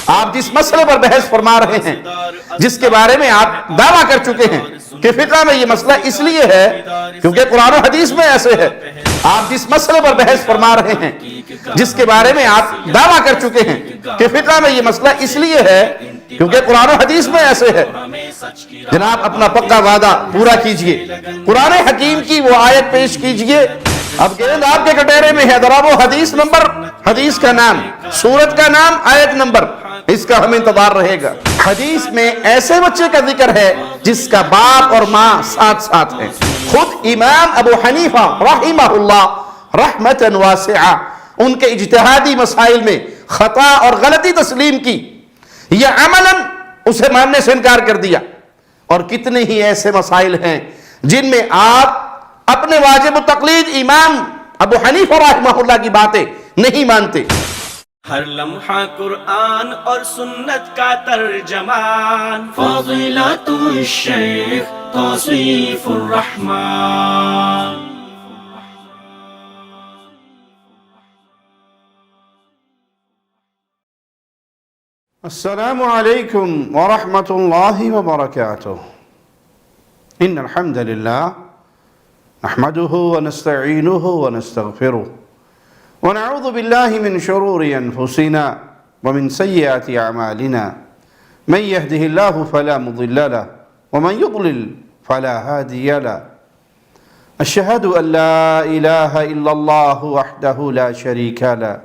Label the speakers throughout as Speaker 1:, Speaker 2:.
Speaker 1: آپ جس مسئلے پر بحث فرما رہے ہیں، جس کے بارے میں آپ دعویٰ کر چکے ہیں کہ فقہ میں یہ مسئلہ اس لیے ہے کیونکہ قرآن و حدیث میں ایسے ہے، آپ جس مسئلے پر بحث فرما رہے ہیں، جس کے بارے میں آپ دعویٰ کر چکے ہیں کہ فقہ میں یہ مسئلہ اس لیے ہے کیونکہ قرآن و حدیث میں ایسے ہے، جناب اپنا پکا وعدہ پورا کیجئے، قرآن حکیم کی وہ آیت پیش کیجئے۔ اب گیند آپ کے کٹیرے میں ہے، ذرا وہ حدیث نمبر، حدیث کا نام، سورت کا نام، آیت نمبر، اس کا ہمیں انتظار رہے گا۔ حدیث میں ایسے بچے کا ذکر ہے جس کا باپ اور ماں ساتھ ساتھ ہیں۔ خود امام ابو حنیفہ رحمہ اللہ رحمتاً واسعہ، ان کے اجتہادی مسائل میں خطا اور غلطی تسلیم کی یا عملاً اسے ماننے سے انکار کر دیا، اور کتنے ہی ایسے مسائل ہیں جن میں آپ اپنے واجب التقلید امام ابو حنیفہ رحمہ اللہ کی باتیں نہیں مانتے۔
Speaker 2: ہر لمحہ قرآن اور سنت کا ترجمان، فضیلت الشیخ توصیف الرحمن۔
Speaker 1: السلام علیکم ورحمۃ اللہ وبرکاتہ۔ ان الحمد للہ نحمده ونستعینه ونستغفره ونعوذ باللہ من شرور انفسنا ومن سیئات اعمالنا، من يهده اللہ فلا مضل له ومن يضلل فلا هادی له، اشہد ان لا الہ الا اللہ وحدہ لا شریک له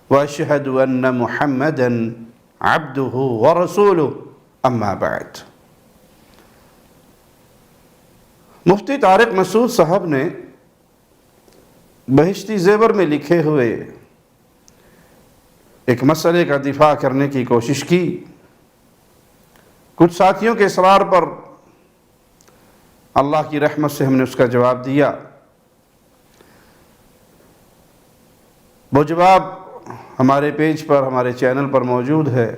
Speaker 1: واشہد ان محمدا عبدہ ورسولہ، اما بعد۔ مفتی طارق مسعود صاحب نے بہشتی زیور میں لکھے ہوئے ایک مسئلے کا دفاع کرنے کی کوشش کی۔ کچھ ساتھیوں کے اصرار پر اللہ کی رحمت سے ہم نے اس کا جواب دیا۔ وہ جواب ہمارے پیج پر، ہمارے چینل پر موجود ہے،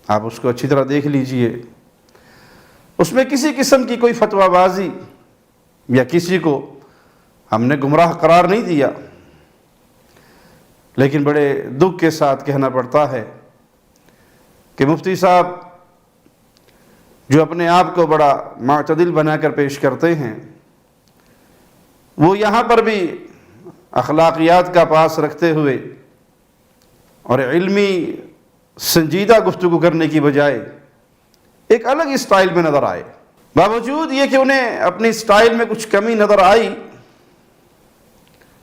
Speaker 1: آپ اس کو اچھی طرح دیکھ لیجئے۔ اس میں کسی قسم کی کوئی فتویٰ بازی یا کسی کو ہم نے گمراہ قرار نہیں دیا، لیکن بڑے دکھ کے ساتھ کہنا پڑتا ہے کہ مفتی صاحب جو اپنے آپ کو بڑا معتدل بنا کر پیش کرتے ہیں، وہ یہاں پر بھی اخلاقیات کا پاس رکھتے ہوئے اور علمی سنجیدہ گفتگو کرنے کی بجائے ایک الگ اسٹائل میں نظر آئے، باوجود یہ کہ انہیں اپنی اسٹائل میں کچھ کمی نظر آئی،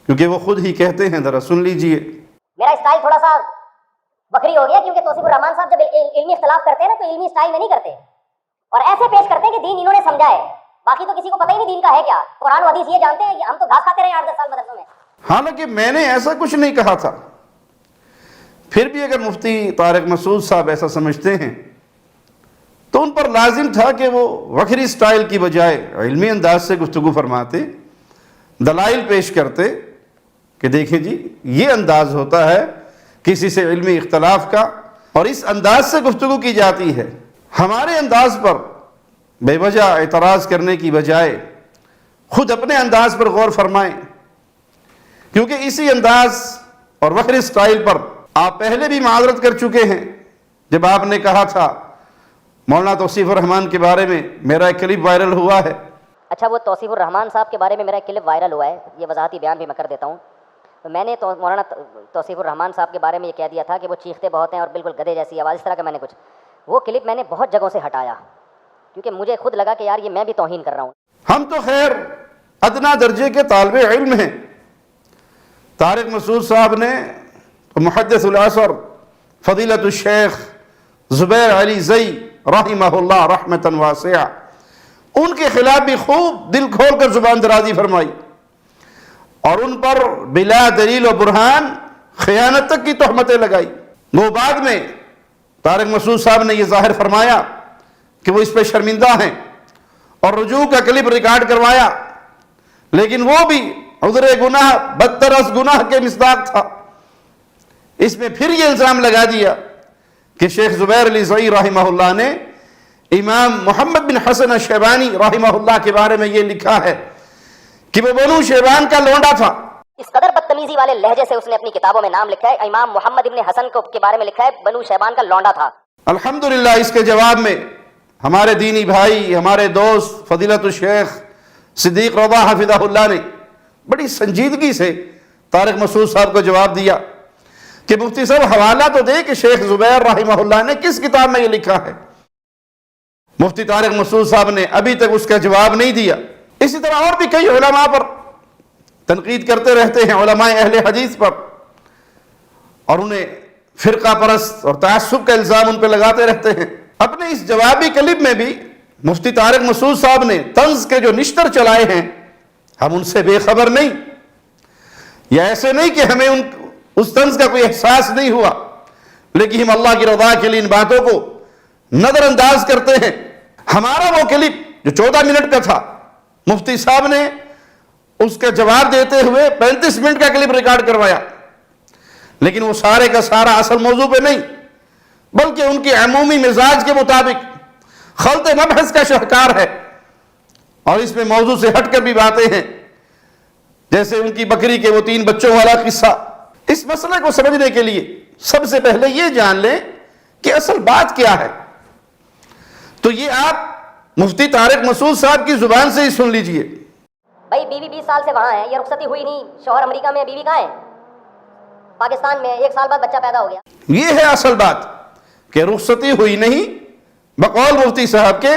Speaker 1: کیونکہ وہ خود ہی کہتے ہیں، ذرا سن لیجئے۔
Speaker 3: میرا اسٹائل تھوڑا سا بکری ہو گیا، کیونکہ توصیف الرحمان صاحب جب علمی اختلاف کرتے ہیں نا تو علمی اسٹائل میں نہیں کرتے، اور ایسے پیش کرتے ہیں کہ دین انہوں نے سمجھا ہے، باقی تو کسی کو پتہ ہی نہیں دین کا ہے کیا، قرآن و حدیث یہ جانتے ہیں، ہم تو گھاس کھاتے رہے 8-10 سال مدرسوں میں۔
Speaker 1: حالانکہ میں نے ایسا کچھ نہیں کہا تھا، پھر بھی اگر مفتی طارق مسعود صاحب ایسا سمجھتے ہیں تو ان پر لازم تھا کہ وہ وکری سٹائل کی بجائے علمی انداز سے گفتگو فرماتے، دلائل پیش کرتے کہ دیکھیں جی یہ انداز ہوتا ہے کسی سے علمی اختلاف کا، اور اس انداز سے گفتگو کی جاتی ہے۔ ہمارے انداز پر بے وجہ اعتراض کرنے کی بجائے خود اپنے انداز پر غور فرمائیں، کیونکہ اسی انداز اور وکری سٹائل پر آپ پہلے بھی معذرت کر چکے ہیں، جب آپ نے کہا تھا مولانا توصیف الرحمان کے بارے میں میرا ایک کلپ وائرل ہوا ہے۔
Speaker 3: اچھا، وہ توصیف الرحمان صاحب کے بارے میں میرا ایک کلپ وائرل ہوا ہے، یہ وضاحتی بیان بھی میں کر دیتا ہوں۔ تو میں نے مولانا توصیف الرحمان صاحب کے بارے میں یہ کہہ دیا تھا کہ وہ چیختے بہت ہیں اور بالکل گدھے جیسی آواز، اس طرح کا میں نے کچھ، وہ کلپ میں نے بہت جگہوں سے ہٹایا، کیونکہ مجھے خود لگا کہ یار یہ میں بھی توہین کر رہا ہوں۔
Speaker 1: ہم تو خیر ادنا درجے کے طالب علم ہیں۔ طارق مسعود صاحب نے محدث العصر فضیلت الشیخ زبیر علی زئی رحمہ اللہ رحمتاً واسعہ، ان کے خلاف بھی خوب دل کھول کر زبان درازی فرمائی، اور ان پر بلا دلیل و برہان خیانت تک کی تہمتیں لگائی۔ وہ بعد میں طارق مسعود صاحب نے یہ ظاہر فرمایا کہ وہ اس پہ شرمندہ ہیں اور رجوع کا کلپ ریکارڈ کروایا، لیکن وہ بھی عذر گناہ بدتر از گناہ کے مصداق تھا۔ اس میں پھر یہ الزام لگا دیا کہ شیخ زبیر علی زئی رحمہ اللہ نے امام محمد بن حسن الشیبانی رحمہ اللہ کے بارے میں یہ لکھا ہے کہ وہ بنو شیبان کا لونڈا تھا۔
Speaker 3: اس قدر بدتمیزی والے لہجے سے اس نے اپنی کتابوں میں نام لکھا ہے. امام محمد ابن حسن کو کے بارے میں لکھا ہے بنو شیبان کا لونڈا تھا.
Speaker 1: الحمدللہ اس کے جواب میں ہمارے دینی بھائی، ہمارے دوست فضیلت الشیخ صدیق رضا حفظہ اللہ نے بڑی سنجیدگی سے طارق مسعود صاحب کو جواب دیا کہ مفتی صاحب حوالہ تو دے کہ شیخ زبیر رحمہ اللہ نے کس کتاب میں یہ لکھا ہے. مفتی طارق مسعود صاحب نے ابھی تک اس کا جواب نہیں دیا. اسی طرح اور بھی کئی علماء پر تنقید کرتے رہتے ہیں، علماء اہل حدیث پر، اور انہیں فرقہ پرست اور تعصب کا الزام ان پہ لگاتے رہتے ہیں. اپنے اس جوابی کلپ میں بھی مفتی طارق مسعود صاحب نے طنز کے جو نشتر چلائے ہیں، ہم ان سے بے خبر نہیں، یا ایسے نہیں کہ ہمیں اس طنز کا کوئی احساس نہیں ہوا، لیکن ہم اللہ کی رضا کے لیے ان باتوں کو نظر انداز کرتے ہیں. ہمارا وہ کلپ جو 14 منٹ کا تھا، مفتی صاحب نے اس کا جواب دیتے ہوئے 35 منٹ کا کلپ ریکارڈ کروایا، لیکن وہ سارے کا سارا اصل موضوع پہ نہیں، بلکہ ان کے عمومی مزاج کے مطابق خلط مبحث کا شاہکار ہے. اور اس میں موضوع سے ہٹ کر بھی باتیں ہیں، جیسے ان کی بکری کے وہ 3 بچوں والا قصہ. اس مسئلے کو سمجھنے کے لیے سب سے پہلے یہ جان لیں کہ اصل بات کیا ہے. تو یہ آپ مفتی طارق مسعود صاحب کی زبان سے ہی سن لیجئے.
Speaker 3: بھائی بیوی 20 سال سے وہاں ہے، یہ رخصتی ہوئی نہیں. شوہر امریکہ میں، بیوی کہاں ہے؟ پاکستان میں. 1 سال بعد بچہ پیدا ہو گیا.
Speaker 1: یہ ہے اصل بات کہ رخصتی ہوئی نہیں. بقول مفتی صاحب کے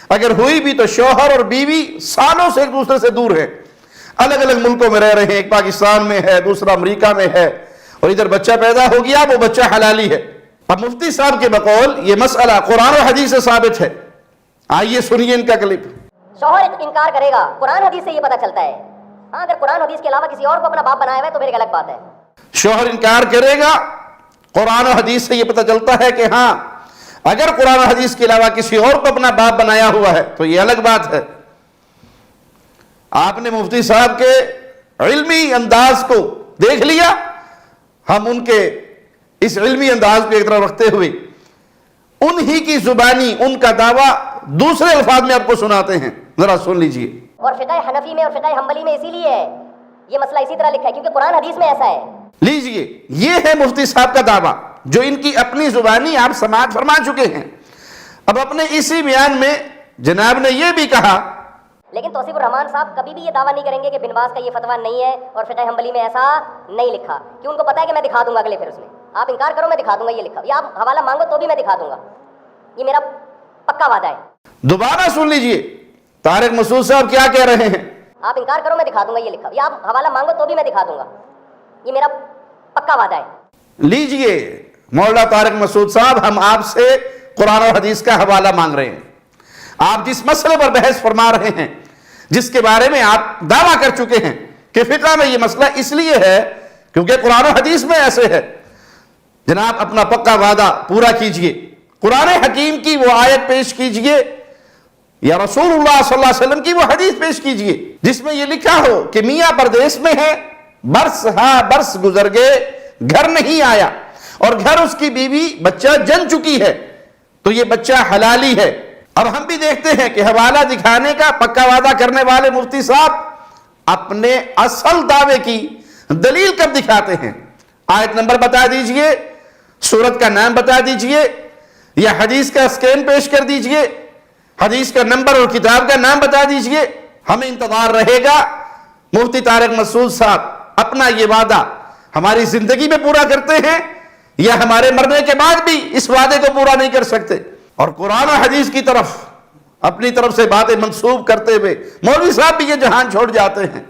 Speaker 1: اگر ہوئی بھی تو شوہر اور بیوی سالوں سے ایک دوسرے سے دور ہیں، الگ الگ ملکوں میں رہ رہے ہیں. ایک پاکستان میں ہے، دوسرا امریکہ میں ہے، اور ادھر بچہ پیدا ہو گیا، وہ بچہ حلالی ہے. اب مفتی صاحب کے بقول یہ مسئلہ قرآن و حدیث سے ثابت ہے. آئیے سنیے ان کا کلپ.
Speaker 3: شوہر انکار کرے گا، قرآن حدیث سے یہ پتہ چلتا ہے. ہاں اگر قرآن حدیث کے علاوہ کسی اور کو اپنا باپ بنایا ہوا ہے تو پھر ایک الگ بات ہے.
Speaker 1: شوہر انکار کرے گا، قرآن و حدیث سے یہ پتہ چلتا ہے کہ ہاں اگر قرآن و حدیث کے علاوہ کسی اور کو اپنا باپ بنایا ہوا ہے تو یہ الگ بات ہے. آپ نے مفتی صاحب کے علمی انداز کو دیکھ لیا. ہم ان کے اس علمی انداز کو ایک طرف رکھتے ہوئے انہی کی زبانی ان کا دعویٰ دوسرے الفاظ میں آپ کو سناتے ہیں، ذرا سن لیجئے.
Speaker 3: اور فقہ حنفی میں اور فقہ حنبلی میں اسی لیے ہے یہ مسئلہ اسی طرح لکھا ہے کیونکہ قرآن حدیث میں ایسا ہے.
Speaker 1: لیجئے، یہ ہے مفتی صاحب کا دعویٰ جو ان کی اپنی زبانی آپ سماعت فرما چکے ہیں. اب اپنے اسی بیان میں جناب نے یہ بھی کہا،
Speaker 3: لیکن توصیف الرحمان صاحب کبھی بھی یہ دعویٰ نہیں کریں گے کہ بن باز کا یہ فتویٰ نہیں ہے اور فقہ حنبلی میں ایسا نہیں لکھا، کیوں ان کو پتا ہے کہ میں دکھا دوں گا اگلے پھر اس میں. آپ انکار کرو میں دکھا دوں گا یہ لکھا، یا آپ حوالہ مانگو تو بھی میں دکھا دوں گا. یہ میرا پکا وعدہ ہے.
Speaker 1: دوبارہ سن لیجئے طارق مسعود صاحب کیا کہہ رہے ہیں.
Speaker 3: آپ انکار کرو میں دکھا دوں گا یہ لکھا، یا آپ حوالہ مانگو تو بھی میں دکھا دوں گا. یہ میرا پکا وعدہ ہے.
Speaker 1: لیجئے مولانا طارق مسعود صاحب، ہم آپ سے قرآن اور حدیث کا حوالہ مانگ رہے ہیں. آپ جس مسئلے پر بحث فرما رہے ہیں، جس کے بارے میں آپ دعویٰ کر چکے ہیں کہ فقہ میں یہ مسئلہ اس لیے ہے کیونکہ قرآن و حدیث میں ایسے ہے، جناب اپنا پکا وعدہ پورا کیجئے. قرآن حکیم کی وہ آیت پیش کیجئے یا رسول اللہ صلی اللہ علیہ وسلم کی وہ حدیث پیش کیجئے جس میں یہ لکھا ہو کہ میاں پردیس میں ہے، برس ہاں برس گزر گئے، گھر نہیں آیا، اور گھر اس کی بیوی بچہ جن چکی ہے، تو یہ بچہ حلالی ہے. اب ہم بھی دیکھتے ہیں کہ حوالہ دکھانے کا پکا وعدہ کرنے والے مفتی صاحب اپنے اصل دعوے کی دلیل کب دکھاتے ہیں. آیت نمبر بتا دیجئے، سورت کا نام بتا دیجئے، یا حدیث کا اسکین پیش کر دیجئے، حدیث کا نمبر اور کتاب کا نام بتا دیجئے. ہمیں انتظار رہے گا مفتی طارق مسعود صاحب اپنا یہ وعدہ ہماری زندگی میں پورا کرتے ہیں یا ہمارے مرنے کے بعد بھی اس وعدے کو پورا نہیں کر سکتے. اور قرآن و حدیث کی طرف اپنی طرف سے باتیں منسوب کرتے ہوئے مولوی صاحب بھی یہ جہان چھوڑ جاتے ہیں.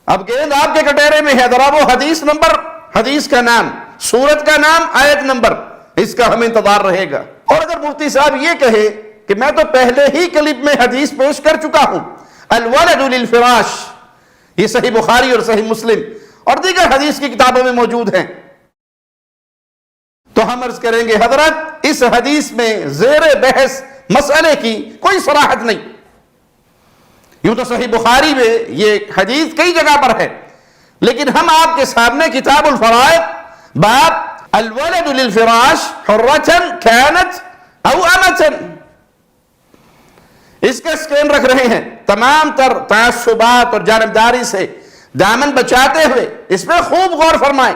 Speaker 1: اب گیند آپ کے کٹہرے میں ہے، ذرا وہ حدیث نمبر، حدیث کا نام، سورت کا نام، آیت نمبر، اس کا ہمیں انتظار رہے گا. اور اگر مفتی صاحب یہ کہے کہ میں تو پہلے ہی کلپ میں حدیث پیش کر چکا ہوں، الولد للفراش، یہ صحیح بخاری اور صحیح مسلم اور دیگر حدیث کی کتابوں میں موجود ہیں، تو ہم عرض کریں گے حضرت اس حدیث میں زیر بحث مسئلے کی کوئی صراحت نہیں. یوں تو صحیح بخاری میں یہ حدیث کئی جگہ پر ہے، لیکن ہم آپ کے سامنے کتاب الفرائض باب الولد للفراش حرتن كانت او امتن اس کا اسکین رکھ رہے ہیں. تمام تر تعصبات اور جانبداری سے دامن بچاتے ہوئے اس میں خوب غور فرمائیں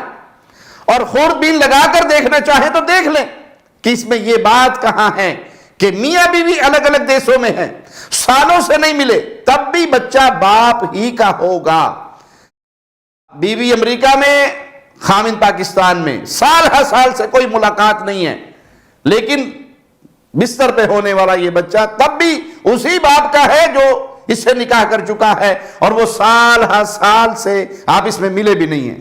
Speaker 1: اور خوردبین لگا کر دیکھنا چاہیں تو دیکھ لیں کہ اس میں یہ بات کہاں ہے کہ میاں بیوی الگ الگ دیشوں میں ہیں، سالوں سے نہیں ملے، تب بھی بچہ باپ ہی کا ہوگا۔ بیوی امریکہ میں، خاوند پاکستان میں، سال ہر سال سے کوئی ملاقات نہیں ہے، لیکن بستر پہ ہونے والا یہ بچہ تب بھی اسی باپ کا ہے جو اس سے نکاح کر چکا ہے، اور وہ سال ہر سال سے آپ اس میں ملے بھی نہیں ہیں۔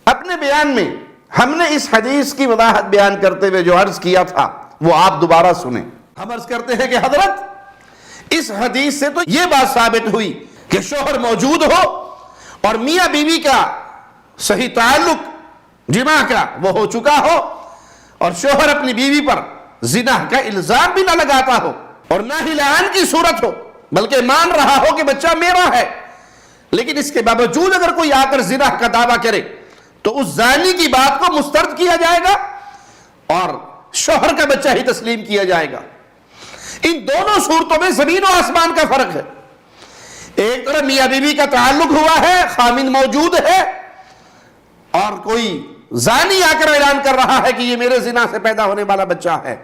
Speaker 1: اپنے بیان میں ہم نے اس حدیث کی وضاحت بیان کرتے ہوئے جو عرض کیا تھا وہ آپ دوبارہ سنیں۔ ہم عرض کرتے ہیں کہ حضرت اس حدیث سے تو یہ بات ثابت ہوئی کہ شوہر موجود ہو اور میاں بیوی کا صحیح تعلق جماع کا وہ ہو چکا ہو، اور شوہر اپنی بیوی پر زنا کا الزام بھی نہ لگاتا ہو اور نہ ہی لعان کی صورت ہو، بلکہ مان رہا ہو کہ بچہ میرا ہے، لیکن اس کے باوجود اگر کوئی آ کر زنا کا دعویٰ کرے تو اس زانی کی بات کو مسترد کیا جائے گا اور شوہر کا بچہ ہی تسلیم کیا جائے گا۔ ان دونوں صورتوں میں زمین و آسمان کا فرق ہے۔ ایک طرف میاں بیوی کا تعلق ہوا ہے، خاوند موجود ہے، اور کوئی زانی آ کر اعلان کر رہا ہے کہ یہ میرے زنا سے پیدا ہونے والا بچہ ہے،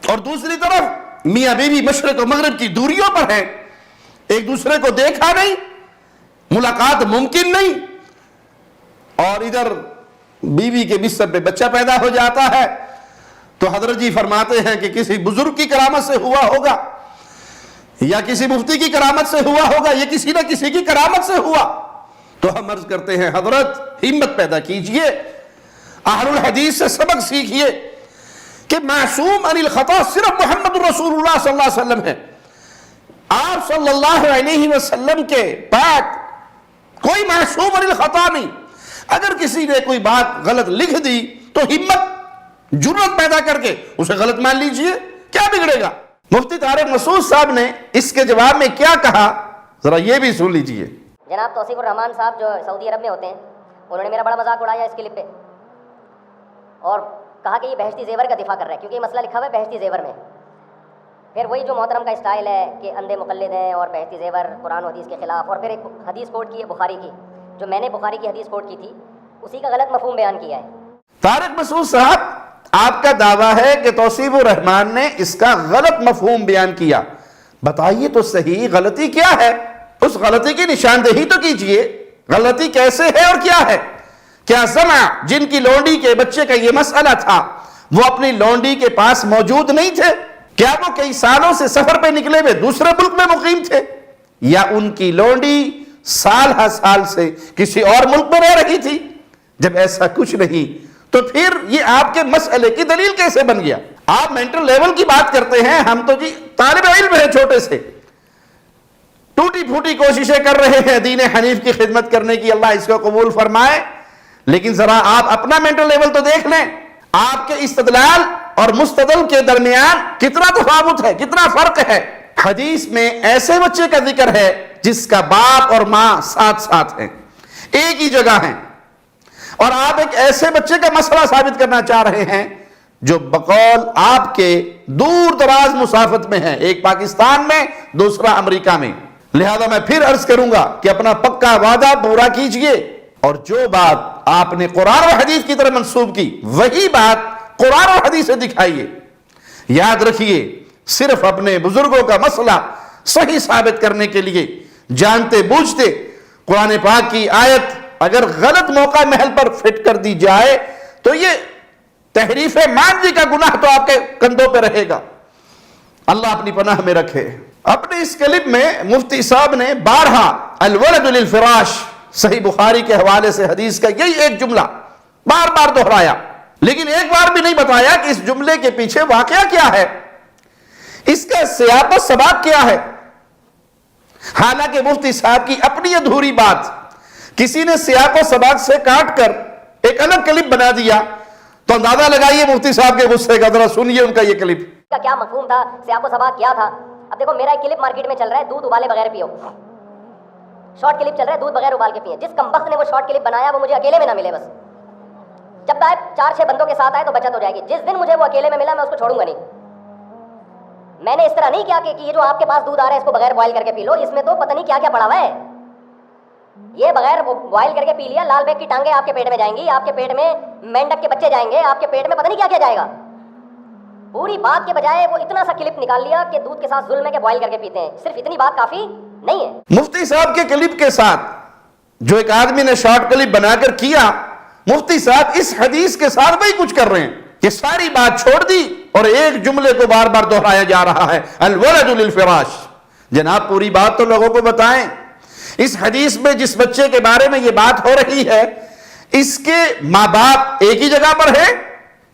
Speaker 1: اور دوسری طرف میاں بیوی مشرق و مغرب کی دوریوں پر ہیں، ایک دوسرے کو دیکھا نہیں، ملاقات ممکن نہیں، اور ادھر بیوی کے بستر پہ بچہ پیدا ہو جاتا ہے، تو حضرت جی فرماتے ہیں کہ کسی بزرگ کی کرامت سے ہوا ہوگا، یا کسی مفتی کی کرامت سے ہوا ہوگا، یا کسی نہ کسی کی کرامت سے ہوا۔ تو ہم عرض کرتے ہیں حضرت ہمت پیدا کیجئے، اہل الحدیث سے سبق سیکھیے کہ معصوم عن الخطا صرف محمد رسول اللہ صلی اللہ علیہ وسلم ہے۔ آپ صلی اللہ علیہ وسلم کے بعد کوئی معصوم عن الخطا نہیں۔ اگر کسی نے کوئی بات غلط لکھ دی تو ہمت جرأت پیدا کر کے اسے غلط مان لیجئے، کیا بگڑے گا؟ مفتی طارق مسعود صاحب نے اس کے جواب میں کیا کہا، ذرا یہ بھی سن لیجئے۔
Speaker 3: جناب توصیف الرحمان صاحب جو سعودی عرب میں ہوتے ہیں، انہوں نے میرا بڑا مذاق اڑایا اس کلپ پہ، اور کہا کہ یہ بہشتی زیور کا دفاع کر رہا ہے، کیونکہ یہ مسئلہ لکھا ہوا ہے بہشتی زیور میں۔ پھر وہی جو محترم کا اسٹائل ہے کہ اندھے مقلد ہیں اور بہشتی زیور قرآن و حدیث کے خلاف، اور پھر ایک حدیث کوٹ کی ہے بخاری کی، جو میں نے بخاری کی حدیث کوٹ کی تھی، اسی کا غلط مفہوم بیان کیا ہے۔
Speaker 1: طارق مسعود صاحب، آپ کا دعویٰ ہے کہ توصیف الرحمان نے اس کا غلط مفہوم بیان کیا، بتائیے تو صحیح غلطی کیا ہے؟ اس غلطی کی نشاندہی تو کیجئے، غلطی کیسے ہے اور کیا ہے؟ کیا زمع جن کی لونڈی کے بچے کا یہ مسئلہ تھا وہ اپنی لونڈی کے پاس موجود نہیں تھے؟ کیا وہ کئی سالوں سے سفر پہ نکلے ہوئے دوسرے ملک میں مقیم تھے؟ یا ان کی لونڈی سال ہر سال سے کسی اور ملک میں رہ رہی تھی؟ جب ایسا کچھ نہیں تو پھر یہ آپ کے مسئلے کی دلیل کیسے بن گیا؟ آپ مینٹل لیول کی بات کرتے ہیں، ہم تو جی طالب علم ہیں، چھوٹے سے ٹوٹی پھوٹی کوششیں کر رہے ہیں دین حنیف کی خدمت کرنے کی، اللہ اس کو قبول فرمائے، لیکن ذرا آپ اپنا مینٹل لیول تو دیکھ لیں، آپ کے استدلال اور مستدل کے درمیان کتنا تفاوت ہے، کتنا فرق ہے۔ حدیث میں ایسے بچے کا ذکر ہے جس کا باپ اور ماں ساتھ ساتھ ہیں، ایک ہی جگہ ہیں، اور آپ ایک ایسے بچے کا مسئلہ ثابت کرنا چاہ رہے ہیں جو بقول آپ کے دور دراز مسافت میں ہے، ایک پاکستان میں، دوسرا امریکہ میں۔ لہذا میں پھر عرض کروں گا کہ اپنا پکا وعدہ پورا کیجئے، اور جو بات آپ نے قرآن و حدیث کی طرح منسوب کی وہی بات قرآن و حدیث سے دکھائیے۔ یاد رکھیے، صرف اپنے بزرگوں کا مسئلہ صحیح ثابت کرنے کے لیے جانتے بوجھتے قرآن پاک کی آیت اگر غلط موقع محل پر فٹ کر دی جائے تو یہ تحریف مانوی کا گناہ تو آپ کے کندھوں پہ رہے گا، اللہ اپنی پناہ میں رکھے۔ اپنے اس کلپ میں مفتی صاحب نے بارہا الولد للفراش صحیح بخاری کے حوالے سے حدیث کا یہی ایک جملہ بار بار دہرایا، لیکن ایک بار بھی نہیں بتایا کہ اس جملے کے پیچھے واقعہ کیا ہے، اس کا سیاق و سباق کیا ہے۔ حالانکہ مفتی صاحب کی اپنی ادھوری بات کسی نے سیاق و سباق سے کاٹ کر ایک الگ کلپ بنا دیا، تو اندازہ لگائیے مفتی صاحب کے غصے کا، ذرا سنیے ان کا یہ کلپ۔
Speaker 3: کا کیا مفہوم تھا، سیاق و سباق کیا تھا؟ اب دیکھو میرا ایک کلپ مارکیٹ میں چل رہا ہے، دودھ ابالے بغیر پیو، شارٹ کلپ چل رہا ہے، دودھ بغیر ابال کے پیے۔ جس کمبخت نے وہ شارٹ کلپ بنایا وہ مجھے اکیلے میں نہ ملے، بس جب آئے 4-6 بندوں کے ساتھ آئے تو بچت ہو جائے گی۔ جس دن مجھے وہ اکیلے میں ملا میں اس کو چھوڑوں گا نہیں۔ میں نے اس طرح نہیں کیا کہ یہ جو آپ کے پاس دودھ آ رہا ہے اس کو بغیر بوائل کر کے پی لو، اس میں تو پتہ نہیں کیا کیا پڑا ہوا ہے۔ یہ بغیر بوائل کر کے پی لیا، لال بیگ کی ٹانگیں آپ کے پیٹ میں جائیں گی، آپ کے پیٹ میں مینڈک کے بچے جائیں گے، آپ کے پیٹ میں پتہ نہیں کیا کیا جائے گا. پوری بات کے بجائے وہ اتنا سا کلپ نکال لیا کہ دودھ کے ساتھ ظلم ہے کہ بوائل کر کے پیتے ہیں. صرف اتنی بات کافی نہیں ہے.
Speaker 1: مفتی صاحب کے کلپ کے ساتھ جو ایک آدمی نے شارٹ کلپ بنا کر کیا، مفتی صاحب اس حدیث کے ساتھ وہی کچھ کر رہے ہیں کہ ساری بات چھوڑ دی اور ایک جملے کو بار بار دہرایا جا رہا ہے، الولد للفراش. جناب پوری بات تو لوگوں کو بتائیں. اس حدیث میں جس بچے کے بارے میں یہ بات ہو رہی ہے، اس کے ماں باپ ایک ہی جگہ پر ہے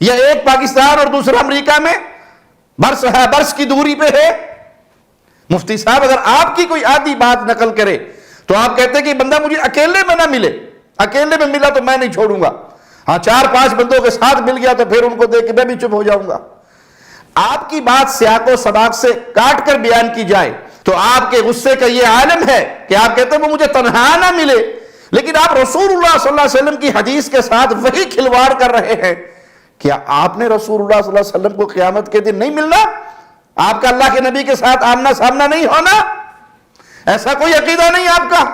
Speaker 1: یا ایک پاکستان اور دوسرا امریکہ میں برس کی دوری پہ ہے؟ مفتی صاحب اگر آپ کی کوئی آدھی بات نقل کرے تو آپ کہتے ہیں کہ بندہ مجھے اکیلے میں نہ ملے، اکیلے میں ملا تو میں نہیں چھوڑوں گا، ہاں 4-5 بندوں کے ساتھ مل گیا تو پھر ان کو دیکھ کے میں بھی چپ ہو جاؤں گا. آپ کی بات سیاق و سباق سے کاٹ کر بیان کی جائے تو آپ کے غصے کا یہ عالم ہے کہ آپ کہتے ہیں وہ مجھے تنہا نہ ملے، لیکن آپ رسول اللہ صلی اللہ علیہ وسلم کی حدیث کے ساتھ وہی کھلواڑ کر رہے ہیں. کیا آپ نے رسول اللہ صلی اللہ علیہ وسلم کو قیامت کے دن نہیں ملنا؟ آپ کا اللہ کے نبی کے ساتھ آمنا سامنا نہیں ہونا؟ ایسا کوئی عقیدہ نہیں آپ کا؟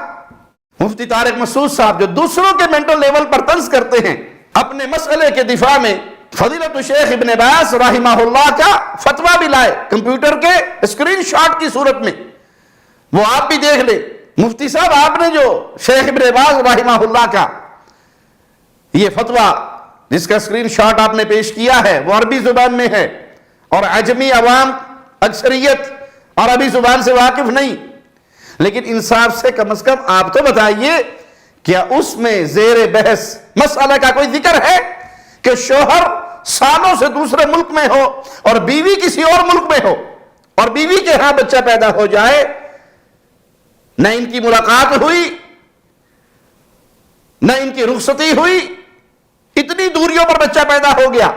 Speaker 1: مفتی طارق مسعود صاحب جو دوسروں کے مینٹل لیول پر طنز کرتے ہیں، اپنے مسئلے کے دفاع میں فضیلت الشیخ ابن باز رحمہ اللہ کا فتویٰ بھی لائے کمپیوٹر کے اسکرین شاٹ کی صورت میں، وہ آپ بھی دیکھ لیں. مفتی صاحب آپ نے جو شیخ ابن باز رحمہ اللہ کا یہ فتویٰ جس کا اسکرین شاٹ آپ نے پیش کیا ہے وہ عربی زبان میں ہے اور عجمی عوام اکثریت عربی زبان سے واقف نہیں، لیکن انصاف سے کم از کم آپ تو بتائیے کیا اس میں زیر بحث مسئلہ کا کوئی ذکر ہے کہ شوہر سالوں سے دوسرے ملک میں ہو اور بیوی کسی اور ملک میں ہو اور بیوی کے ہاں بچہ پیدا ہو جائے، نہ ان کی ملاقات ہوئی نہ ان کی رخصتی ہوئی، اتنی دوریوں پر بچہ پیدا ہو گیا،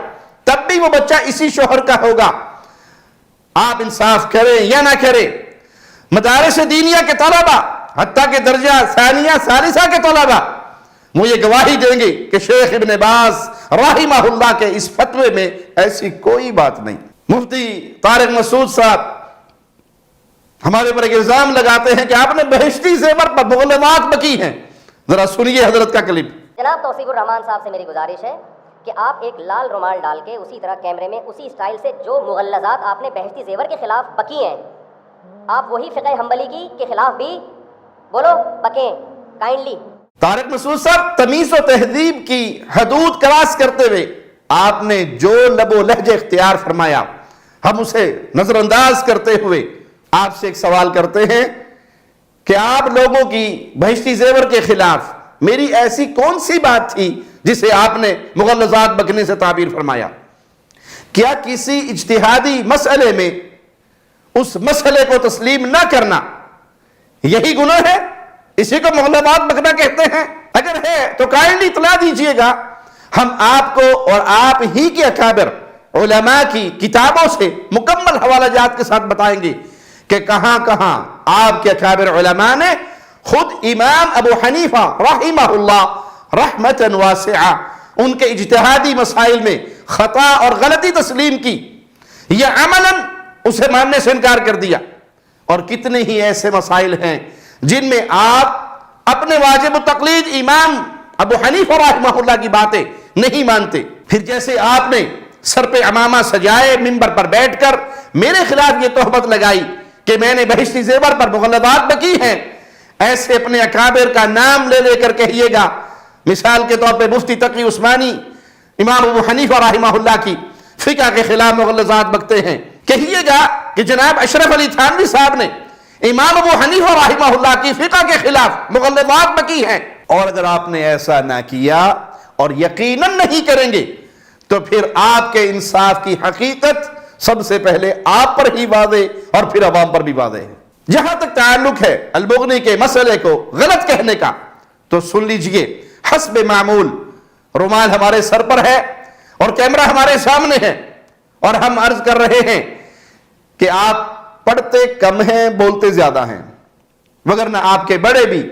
Speaker 1: تب بھی وہ بچہ اسی شوہر کا ہوگا؟ آپ انصاف کریں یا نہ کریں، مدارس دینیہ کے طلبہ حتیٰ کہ درجہ ثانیہ ثالثہ کے طلبہ وہ یہ گواہی دیں گے کہ شیخ ابن باز رحمہ اللہ کے اس فتوے میں ایسی کوئی بات نہیں. مفتی طارق مسعود صاحب ہمارے پر ایک الزام لگاتے ہیں کہ آپ نے بہشتی زیور پر مغلظات بکی ہیں. ذرا سنیے حضرت کا کلپ.
Speaker 3: جناب توصیف الرحمان صاحب سے میری گزارش ہے کہ آپ ایک لال رومال ڈال کے اسی طرح کیمرے میں اسی اسٹائل سے جو مغلظات آپ نے بہشتی زیور کے خلاف بکی ہیں، آپ وہی فقہ حنبلی کی کے خلاف بھی بولو بکیں کائنڈلی.
Speaker 1: طارق مسعود صاحب تمیز و تہذیب کی حدود کراس کرتے ہوئے آپ نے جو لب و لہجہ اختیار فرمایا، ہم اسے نظر انداز کرتے ہوئے آپ سے ایک سوال کرتے ہیں کہ آپ لوگوں کی بہشتی زیور کے خلاف میری ایسی کون سی بات تھی جسے آپ نے مغلظات بکنے سے تعبیر فرمایا؟ کیا کسی اجتہادی مسئلے میں اس مسئلے کو تسلیم نہ کرنا یہی گناہ ہے؟ اسی کو مغلظات بکنا کہتے ہیں؟ اگر ہے تو کائنڈلی اطلاع دیجئے گا، ہم آپ کو اور آپ ہی کے اکابر علماء کی کتابوں سے مکمل حوالہ جات کے ساتھ بتائیں گے کہ کہاں کہاں آپ کے اکابر علماء نے خود امام ابو حنیفہ رحمہ اللہ رحمتاً واسعہ ان کے اجتہادی مسائل میں خطا اور غلطی تسلیم کی یا عملاً اسے ماننے سے انکار کر دیا. اور کتنے ہی ایسے مسائل ہیں جن میں آپ اپنے واجب التقلید امام ابو حنیفہ رحمہ اللہ کی باتیں نہیں مانتے. پھر جیسے آپ نے سر پہ عمامہ سجائے منبر پر بیٹھ کر میرے خلاف یہ تہمت لگائی کہ میں نے بہشتی زیور پر مغلظات بکی ہیں، ایسے اپنے اکابر کا نام لے لے کر کہیے گا. مثال کے طور پہ مفتی تقی عثمانی امام ابو حنیفہ رحمہ اللہ کی فقہ کے خلاف مغلظات بکتے ہیں. کہیے گا کہ جناب اشرف علی تھانوی صاحب نے امام ابو حنیفہ رحمہ اللہ کی فقہ کے خلاف مغلظات بکی ہیں. اور اگر آپ نے ایسا نہ کیا اور یقیناً نہیں کریں گے تو پھر آپ کے انصاف کی حقیقت سب سے پہلے آپ پر ہی واضح اور پھر عوام پر بھی واضح ہے. جہاں تک تعلق ہے البغنی کے مسئلے کو غلط کہنے کا تو سن لیجئے، حسب معمول رومال ہمارے سر پر ہے اور کیمرہ ہمارے سامنے ہے اور ہم عرض کر رہے ہیں کہ آپ پڑھتے کم ہیں بولتے زیادہ ہیں، وگرنہ آپ کے بڑے بھی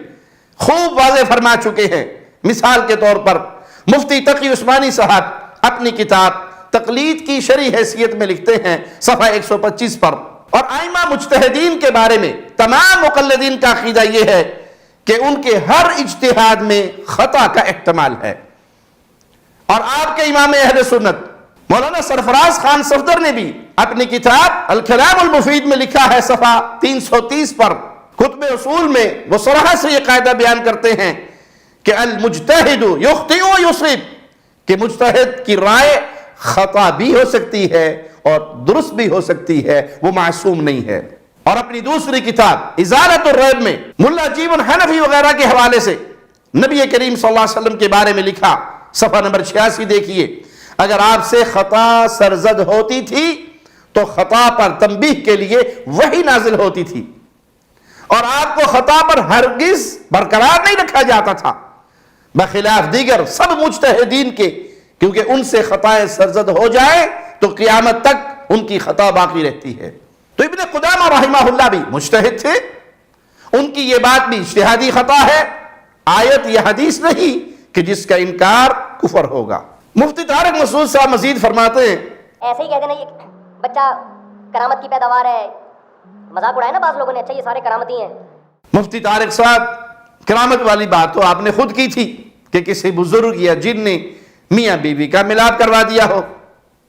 Speaker 1: خوب واضح فرما چکے ہیں. مثال کے طور پر مفتی تقی عثمانی صاحب اپنی کتاب تقلید کی شرعی حیثیت میں لکھتے ہیں صفحہ 125 پر، اور ائمہ مجتہدین کے بارے میں تمام مقلدین کا عقیدہ یہ ہے کہ ان کے ہر اجتہاد میں خطا کا احتمال ہے. اور آپ کے امام اہل سنت مولانا سرفراز خان صفدر نے بھی اپنی کتاب الکلام المفید میں لکھا ہے صفحہ 330 پر کتب اصول میں وہ صراحت سے یہ قاعدہ بیان کرتے ہیں کہ المجتہد یخطئ و یصیب، کہ مجتہد کی رائے خطا بھی ہو سکتی ہے اور درست بھی ہو سکتی ہے، وہ معصوم نہیں ہے. اور اپنی دوسری کتاب ازالۃ الریب میں ملا جیون حنفی وغیرہ کے حوالے سے نبی کریم صلی اللہ علیہ وسلم کے بارے میں لکھا، صفحہ نمبر 86 دیکھیے، اگر آپ سے خطا سرزد ہوتی تھی تو خطا پر تنبیہ کے لیے وحی نازل ہوتی تھی، اور آپ کو خطا پر ہرگز برقرار نہیں رکھا جاتا تھا بخلاف دیگر سب مجتہدین کے، کیونکہ ان سے خطائیں سرزد ہو جائے تو قیامت تک ان کی خطا باقی رہتی ہے. تو ابن قدامہ رحمہ اللہ بھی مجتہد تھے، ان کی یہ بات بھی اجتہادی خطا ہے، آیت یا حدیث نہیں کہ جس کا انکار کفر ہوگا. مفتی طارق مسعود صاحب مزید فرماتے ہیں،
Speaker 3: ایسے ہی کہہ دینا یہ بچہ کرامت کی پیداوار ہے، مذاق اڑایا نا بعض لوگوں نے، اچھا یہ سارے کرامتی ہیں.
Speaker 1: مفتی طارق صاحب کرامت والی بات تو آپ نے خود کی تھی کہ کسی بزرگ یا جن نے میاں بیوی کا ملاپ کروا دیا ہو.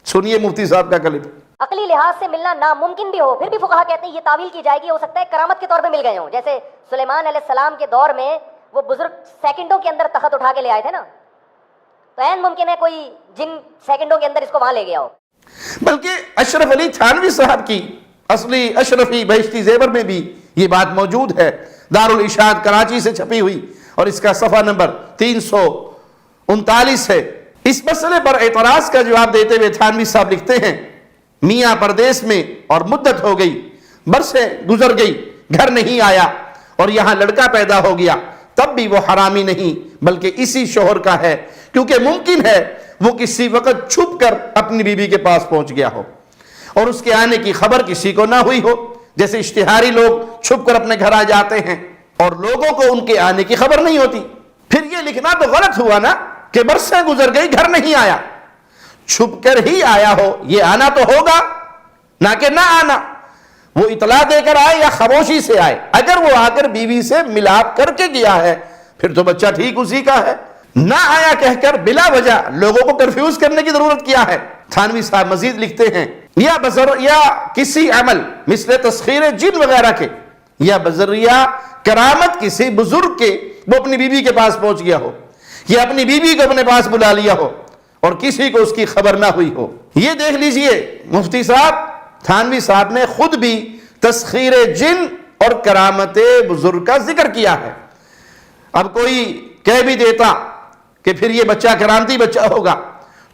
Speaker 1: سنیے مفتی صاحب کا کلپ.
Speaker 3: عقلی لحاظ سے ملنا ناممکن بھی ہو، پھر بھی فقہا کہتے ہیں یہ تعویل کی جائے گی، ہو سکتا ہے کرامت کے طور پہ مل گئے ہوں. جیسے سلیمان علیہ السلام کے دور میں وہ بزرگ سیکنڈوں کے اندر تخت اٹھا کے لے آئے تھے نا، تو عین ممکن ہے کوئی جن سیکنڈوں کے اندر اس کو وہاں لے گیا ہو.
Speaker 1: بلکہ اشرف علی تھانوی صاحب کی اصلی اشرفی بہشتی زیور میں بھی یہ بات موجود ہے، دارالاشاعت کراچی سے چھپی ہوئی، اور اس کا صفحہ نمبر 339 ہے. اس مسئلے پر اعتراض کا جواب دیتے ہوئے تھانوی صاحب لکھتے ہیں، میاں پردیس میں اور مدت ہو گئی، برسیں گزر گئی، گھر نہیں آیا اور یہاں لڑکا پیدا ہو گیا، تب بھی وہ حرامی نہیں بلکہ اسی شوہر کا ہے، کیونکہ ممکن ہے وہ کسی وقت چھپ کر اپنی بیوی کے پاس پہنچ گیا ہو اور اس کے آنے کی خبر کسی کو نہ ہوئی ہو. جیسے اشتہاری لوگ چھپ کر اپنے گھر آ جاتے ہیں اور لوگوں کو ان کے آنے کی خبر نہیں ہوتی. پھر یہ لکھنا تو غلط ہوا نا کہ برسیں گزر گئی گھر نہیں آیا، چھپ کر ہی آیا ہو، یہ آنا تو ہوگا نہ کہ نہ آنا. وہ اطلاع دے کر آئے یا خاموشی سے آئے، اگر وہ آ کر بیوی سے ملاپ کر کے گیا ہے پھر تو بچہ ٹھیک اسی کا ہے. نہ آیا کہہ کر بلا وجہ لوگوں کو کنفیوز کرنے کی ضرورت کیا ہے. تھانوی صاحب مزید لکھتے ہیں، یا کسی عمل مثل تسخیر جن وغیرہ کے یا بذریعہ کرامت کسی بزرگ کے وہ اپنی بیوی کے پاس پہنچ گیا ہو یا اپنی بیوی کو اپنے پاس بلا لیا ہو اور کسی کو اس کی خبر نہ ہوئی ہو. یہ دیکھ لیجئے مفتی صاحب تھانوی صاحب نے خود بھی تسخیر جن اور کرامت بزرگ کا ذکر کیا ہے. اب کوئی کہہ بھی دیتا کہ پھر یہ بچہ کرامتی بچہ ہوگا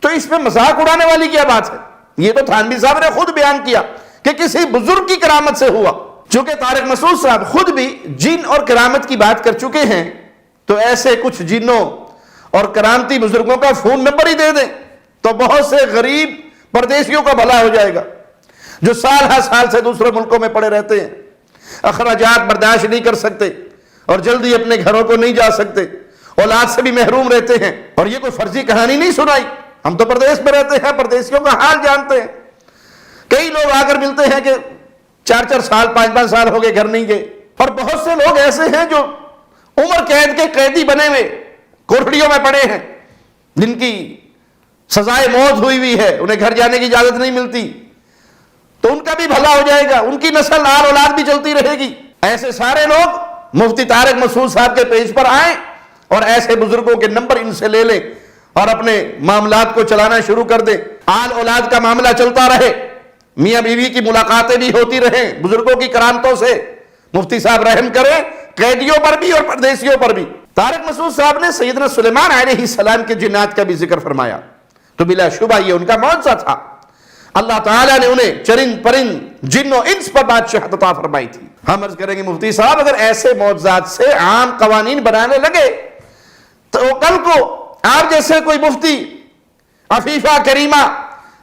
Speaker 1: تو اس میں مذاق اڑانے والی کیا بات ہے. یہ تو تھانوی صاحب نے خود بیان کیا کہ کسی بزرگ کی کرامت سے ہوا. چونکہ طارق مسعود صاحب خود بھی جن اور کرامت کی بات کر چکے ہیں تو ایسے کچھ جنوں اور کرامتی بزرگوں کا فون نمبر ہی دے دیں تو بہت سے غریب پردیسیوں کا بھلا ہو جائے گا جو سال ہر سال سے دوسرے ملکوں میں پڑے رہتے ہیں، اخراجات برداشت نہیں کر سکتے اور جلدی اپنے گھروں کو نہیں جا سکتے، اولاد سے بھی محروم رہتے ہیں. اور یہ کوئی فرضی کہانی نہیں سنائی، ہم تو پردیس میں رہتے ہیں، پردیسیوں کا حال جانتے ہیں. کئی لوگ آ کر ملتے ہیں کہ 4 سال 5 سال ہو گئے گھر نہیں گئے، اور بہت سے لوگ ایسے ہیں جو عمر قید کے قیدی بنے ہوئے کوٹڑیوں میں پڑے ہیں، جن کی سزائے موت ہوئی ہے، انہیں گھر جانے کی اجازت نہیں ملتی. تو ان کا بھی بھلا ہو جائے گا، ان کی نسل آل اولاد بھی چلتی رہے گی. ایسے سارے لوگ مفتی طارق مسعود صاحب کے پیج پر آئیں اور ایسے بزرگوں کے نمبر ان سے لے لیں اور اپنے معاملات کو چلانا شروع کر دیں. آل اولاد کا معاملہ چلتا رہے، میاں بیوی کی ملاقاتیں بھی ہوتی رہیں بزرگوں کی کرامتوں سے. مفتی صاحب رحم کریں قیدیوں پر بھی اور پردیسیوں پر بھی. طارق مسعود صاحب نے سیدنا سلیمان علیہ السلام کے جنات کا بھی ذکر فرمایا تو بلا شبہ یہ ان کا معجزہ تھا. اللہ تعالیٰ نے انہیں چرند پرند جن و انس پر بادشاہت عطا فرمائی تھی. ہم عرض کریں گے مفتی صاحب اگر ایسے معجزات سے عام قوانین بنانے لگے تو کل کو آپ جیسے کوئی مفتی عفیفہ کریمہ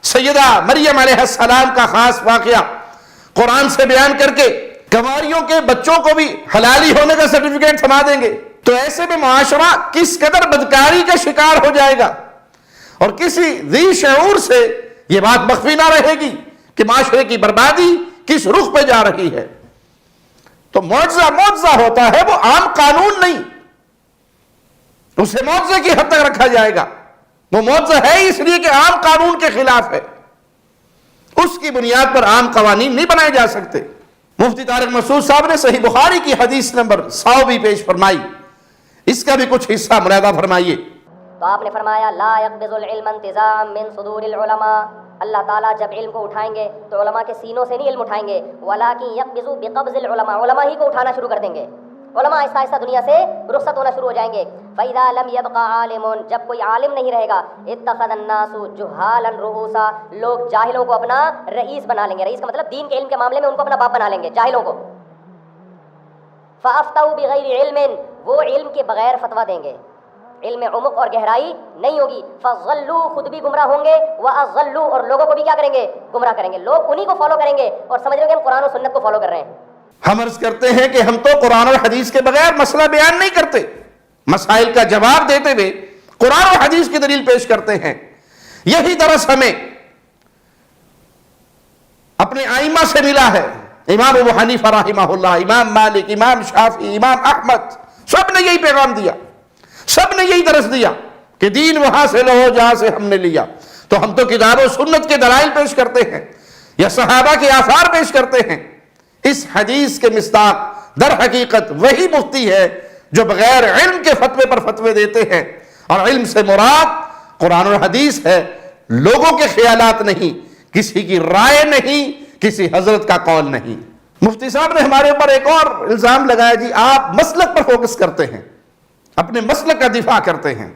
Speaker 1: سیدہ مریم علیہ السلام کا خاص واقعہ قرآن سے بیان کر کے کنواریوں کے بچوں کو بھی حلالی ہونے کا سرٹیفکیٹ تھما دیں گے تو ایسے میں معاشرہ کس قدر بدکاری کا شکار ہو جائے گا. اور کسی ذی شعور سے یہ بات مخفی نہ رہے گی کہ معاشرے کی بربادی کس رخ پہ جا رہی ہے. تو معجزہ ہوتا ہے، وہ عام قانون نہیں، اسے معجزے کی حد تک رکھا جائے گا۔ وہ معجزہ ہے اس لیے کہ عام قانون کے خلاف ہے، اس کی بنیاد پر عام قوانین نہیں بنائے جا سکتے۔ مفتی طارق مسعود صاحب نے صحیح بخاری کی حدیث نمبر 100 بھی پیش فرمائی، اس کا بھی کچھ حصہ ملاحظہ فرمائیے۔
Speaker 3: تو آپ نے فرمایا لا يقبض العلم انتزاعا من صدور العلماء، اللہ تعالیٰ جب علم کو اٹھائیں گے تو علماء کے سینوں سے نہیں علم اٹھائیں گے، ولكن يقبض بقبض العلماء، علماء ہی کو اٹھانا شروع کر دیں گے، علماء آہستہ آہستہ دنیا سے رخصت ہونا شروع ہو جائیں گے۔ فَإِذَا لَمْ يَبْقَ عَالِمٌ، جب کوئی عالم نہیں رہے گا، اتَّخَذَ النَّاسُ جُهَّالًا رُؤُوسًا، لوگ جاہلوں کو اپنا رئیس بنا لیں گے، رئیس کا مطلب دین کے علم کے معاملے میں ان کو اپنا باپ بنا لیں گے، جاہلوں کو۔ فَأَفْتَوْا بِغَيْرِ عِلْمٍ، وہ علم کے بغیر فتویٰ دیں گے، علم عمق اور گہرائی نہیں ہوگی۔ فَضَلُّوا، خود بھی گمراہ ہوں گے، وَأَضَلُّوا، اور لوگوں کو بھی کیا کریں گے؟ گمراہ کریں گے، لوگ انہی کو فالو کریں گے اور سمجھ رہے ہیں کہ ہم قرآن و سنت کو فالو کر رہے ہیں۔
Speaker 1: ہم عرض کرتے ہیں کہ ہم تو قرآن اور حدیث کے بغیر مسئلہ بیان نہیں کرتے، مسائل کا جواب دیتے ہوئے قرآن اور حدیث کی دلیل پیش کرتے ہیں۔ یہی درس ہمیں اپنے ائمہ سے ملا ہے، امام ابو حنیفہ رحمہ اللہ، امام مالک، امام شافعی، امام احمد، سب نے یہی پیغام دیا، سب نے یہی درس دیا کہ دین وہاں سے لو جہاں سے ہم نے لیا۔ تو ہم تو کتاب و سنت کے دلائل پیش کرتے ہیں یا صحابہ کے آثار پیش کرتے ہیں۔ اس حدیث کے مصداق در حقیقت وہی مفتی ہے جو بغیر علم کے فتوے پر فتوے دیتے ہیں، اور علم سے مراد قرآن اور حدیث ہے، لوگوں کے خیالات نہیں، کسی کی رائے نہیں، کسی حضرت کا قول نہیں۔ مفتی صاحب نے ہمارے اوپر ایک اور الزام لگایا، جی آپ مسلک پر فوکس کرتے ہیں، اپنے مسلک کا دفاع کرتے ہیں۔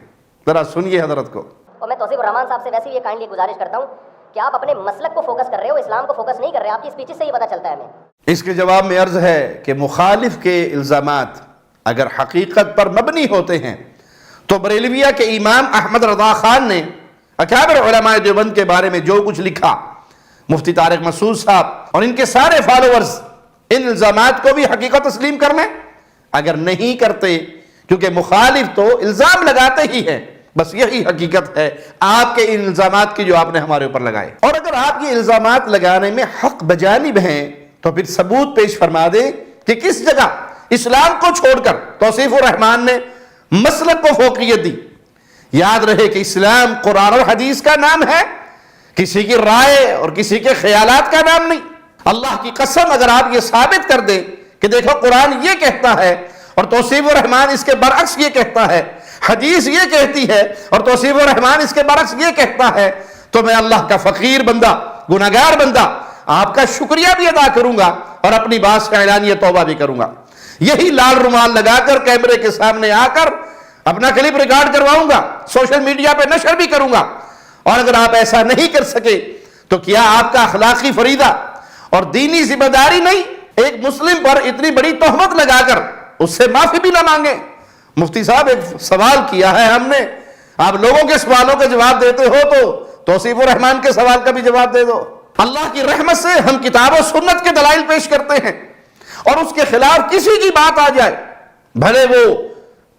Speaker 1: ذرا سنیے حضرت کو۔
Speaker 3: اور میں توصیف الرحمان صاحب سے ویسے یہ کائنڈلی گزارش کرتا ہوں کہ آپ اپنے مسلک کو فوکس کر رہے ہو، اسلام کو فوکس نہیں کر رہے، آپ کی اسپیچز سے یہ پتہ چلتا ہے ہمیں۔
Speaker 1: اس کے جواب میں عرض ہے کہ مخالف کے الزامات اگر حقیقت پر مبنی ہوتے ہیں تو بریلویہ کے امام احمد رضا خان نے اکابر علماء دیوبند کے بارے میں جو کچھ لکھا، مفتی طارق مسعود صاحب اور ان کے سارے فالوورز ان الزامات کو بھی حقیقت تسلیم کر لیں؟ اگر نہیں کرتے، کیونکہ مخالف تو الزام لگاتے ہی ہیں، بس یہی حقیقت ہے آپ کے ان الزامات کی جو آپ نے ہمارے اوپر لگائے۔ اور اگر آپ یہ الزامات لگانے میں حق بجانب ہیں تو پھر ثبوت پیش فرما دیں کہ کس جگہ اسلام کو چھوڑ کر توصیف الرحمان نے مسلک کو فوقیت دی۔ یاد رہے کہ اسلام قرآن اور حدیث کا نام ہے، کسی کی رائے اور کسی کے خیالات کا نام نہیں۔ اللہ کی قسم اگر آپ یہ ثابت کر دیں کہ دیکھو قرآن یہ کہتا ہے اور توصیف الرحمان اس کے برعکس یہ کہتا ہے، حدیث یہ کہتی ہے اور توصیف الرحمان اس کے برعکس یہ کہتا ہے، تو میں اللہ کا فقیر بندہ، گناہگار بندہ آپ کا شکریہ بھی ادا کروں گا اور اپنی بات سے اعلانیہ توبہ بھی کروں گا۔ یہی لال رومال لگا کر کیمرے کے سامنے آ کر اپنا کلپ ریکارڈ کرواؤں گا، سوشل میڈیا پہ نشر بھی کروں گا۔ اور اگر آپ ایسا نہیں کر سکے تو کیا آپ کا اخلاقی فریضہ اور دینی ذمہ داری نہیں ایک مسلم پر اتنی بڑی تہمت لگا کر اس سے معافی بھی نہ مانگیں؟ مفتی صاحب ایک سوال کیا ہے ہم نے، آپ لوگوں کے سوالوں کا جواب دیتے ہو تو توصیف الرحمان کے سوال کا بھی جواب دے دو۔ اللہ کی رحمت سے ہم کتاب و سنت کے دلائل پیش کرتے ہیں، اور اس کے خلاف کسی کی بات آ جائے، بھلے وہ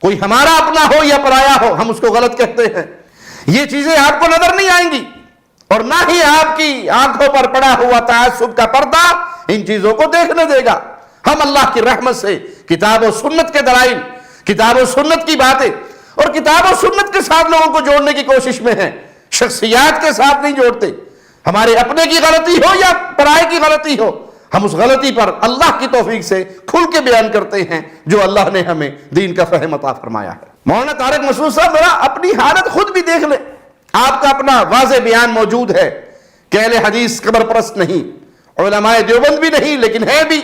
Speaker 1: کوئی ہمارا اپنا ہو یا پرایا ہو، ہم اس کو غلط کہتے ہیں۔ یہ چیزیں آپ کو نظر نہیں آئیں گی، اور نہ ہی آپ کی آنکھوں پر پڑا ہوا تعصب کا پردہ ان چیزوں کو دیکھنے دے گا۔ ہم اللہ کی رحمت سے کتاب و سنت کے دلائل، کتاب و سنت کی باتیں اور کتاب و سنت کے ساتھ لوگوں کو جوڑنے کی کوشش میں ہیں، شخصیات کے ساتھ نہیں جوڑتے۔ ہمارے اپنے کی غلطی ہو یا پرائے کی غلطی ہو، ہم اس غلطی پر اللہ کی توفیق سے کھل کے بیان کرتے ہیں جو اللہ نے ہمیں دین کا فہم عطا فرمایا ہے۔ مولانا طارق مسعود صاحب ذرا اپنی حالت خود بھی دیکھ لیں، آپ کا اپنا واضح بیان موجود ہے کہ اہل حدیث قبر پرست نہیں، علماء دیوبند بھی نہیں لیکن ہے بھی،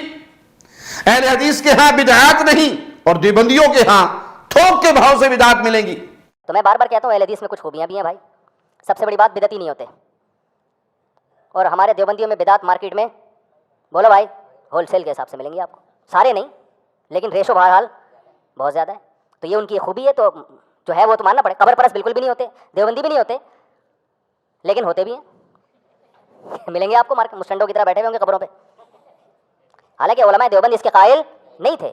Speaker 1: اہل حدیث کے ہاں بدعات نہیں اور دیوبندیوں کے ہاں تھوک کے بھاؤ سے بدعات ملیں گی۔
Speaker 3: تو میں بار بار کہتا ہوں اہل حدیث میں کچھ خوبیاں بھی ہیں بھائی، سب سے بڑی بات بدعتی نہیں ہوتے، اور ہمارے دیوبندیوں میں بدعات مارکیٹ میں بولو بھائی ہول سیل کے حساب سے ملیں گی آپ کو، سارے نہیں لیکن ریشو بہرحال بہت زیادہ ہے۔ تو یہ ان کی خوبی ہے، تو جو ہے وہ تو ماننا پڑے۔ قبر پرست بالکل بھی نہیں ہوتے، دیوبندی بھی نہیں ہوتے، لیکن ہوتے بھی ہیں، ملیں گے آپ کو مارکیٹ مسٹنڈوں کی طرح بیٹھے ہوئے ہوں گے قبروں پہ، حالانکہ علماء دیوبند اس کے قائل نہیں تھے۔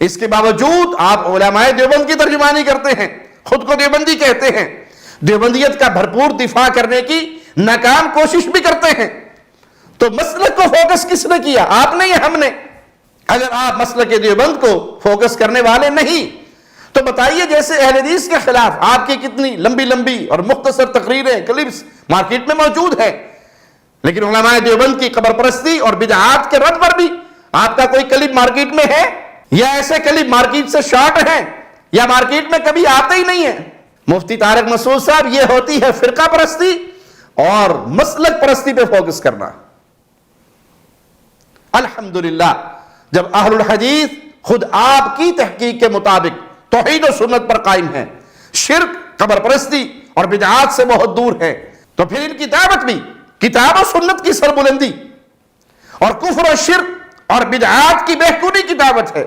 Speaker 1: اس کے باوجود آپ علماء دیوبند کی ترجمانی کرتے ہیں، خود کو دیوبندی کہتے ہیں، دیوبندیت کا بھرپور دفاع کرنے کی ناکام کوشش بھی کرتے ہیں۔ تو مسلک کو فوکس کس نے کیا؟ آپ نے یا ہم نے؟ اگر آپ مسلک دیوبند کو فوکس کرنے والے نہیں تو بتائیے جیسے اہل حدیث کے خلاف آپ کی کتنی لمبی لمبی اور مختصر تقریریں کلپس مارکیٹ میں موجود ہیں، لیکن علماء دیوبند کی قبر پرستی اور بدعات کے رد پر بھی آپ کا کوئی کلپ مارکیٹ میں ہے؟ یا ایسے کلپ مارکیٹ سے شارٹ ہیں یا مارکیٹ میں کبھی آتے ہی نہیں ہیں؟ مفتی طارق مسعود صاحب، یہ ہوتی ہے فرقہ پرستی اور مسلک پرستی پہ فوکس کرنا۔ الحمدللہ جب اہل الحدیث خود آپ کی تحقیق کے مطابق توحید و سنت پر قائم ہیں، شرک، قبر پرستی اور بدعات سے بہت دور ہے، تو پھر ان کی دعوت بھی کتاب و سنت کی سربلندی اور کفر و شرک اور بدعات کی بہتری کی دعوت ہے۔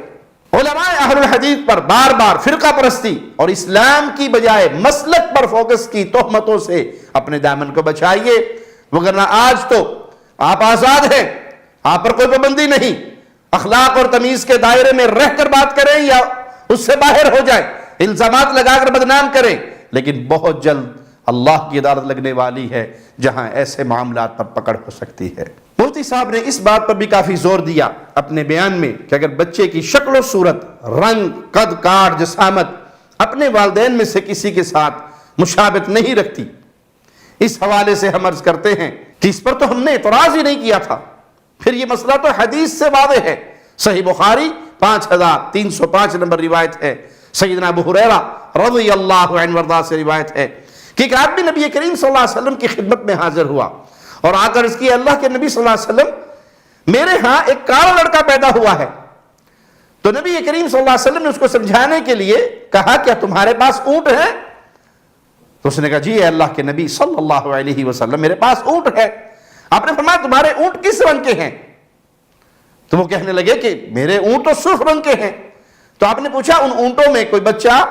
Speaker 1: علماء اہل الحدیث پر بار بار فرقہ پرستی اور اسلام کی بجائے مسلک پر فوکس کی تہمتوں سے اپنے دامن کو بچائیے، وگرنہ آج تو آپ آزاد ہیں، آپ پر کوئی پابندی نہیں، اخلاق اور تمیز کے دائرے میں رہ کر بات کریں یا اس سے باہر ہو جائیں، الزامات لگا کر بدنام کریں، لیکن بہت جلد اللہ کی عدالت لگنے والی ہے جہاں ایسے معاملات پر پکڑ ہو سکتی ہے۔ مفتی صاحب نے اس بات پر بھی کافی زور دیا اپنے بیان میں کہ اگر بچے کی شکل و صورت، رنگ، قد کاٹ، جسامت اپنے والدین میں سے کسی کے ساتھ مشابہت نہیں رکھتی، اس حوالے سے ہم عرض کرتے ہیں کہ اس پر تو ہم نے اعتراض ہی نہیں کیا تھا، پھر یہ مسئلہ تو حدیث سے واضح ہے۔ صحیح بخاری 5305 نمبر روایت ہے، سیدنا ابو ہریرہ رضی اللہ عنہ وارضاہ سے روایت ہے کہ ایک آدمی نبی کریم صلی اللہ علیہ وسلم کی خدمت میں حاضر ہوا اور آ کر اس کی اللہ کے نبی صلی اللہ علیہ وسلم میرے ہاں ایک کالا لڑکا پیدا ہوا ہے۔ تو نبی کریم صلی اللہ علیہ وسلم نے اس کو سمجھانے کے لیے کہا کیا تمہارے پاس اونٹ ہے؟ تو اس نے کہا جی اے اللہ کے نبی صلی اللہ علیہ وسلم میرے پاس اونٹ ہے۔ آپ نے فرمایا تمہارے اونٹ کس رنگ کے ہیں؟ تو وہ کہنے لگے کہ میرے اونٹ تو سرخ رنگ کے ہیں۔ تو آپ نے پوچھا ان اونٹوں میں کوئی بچہ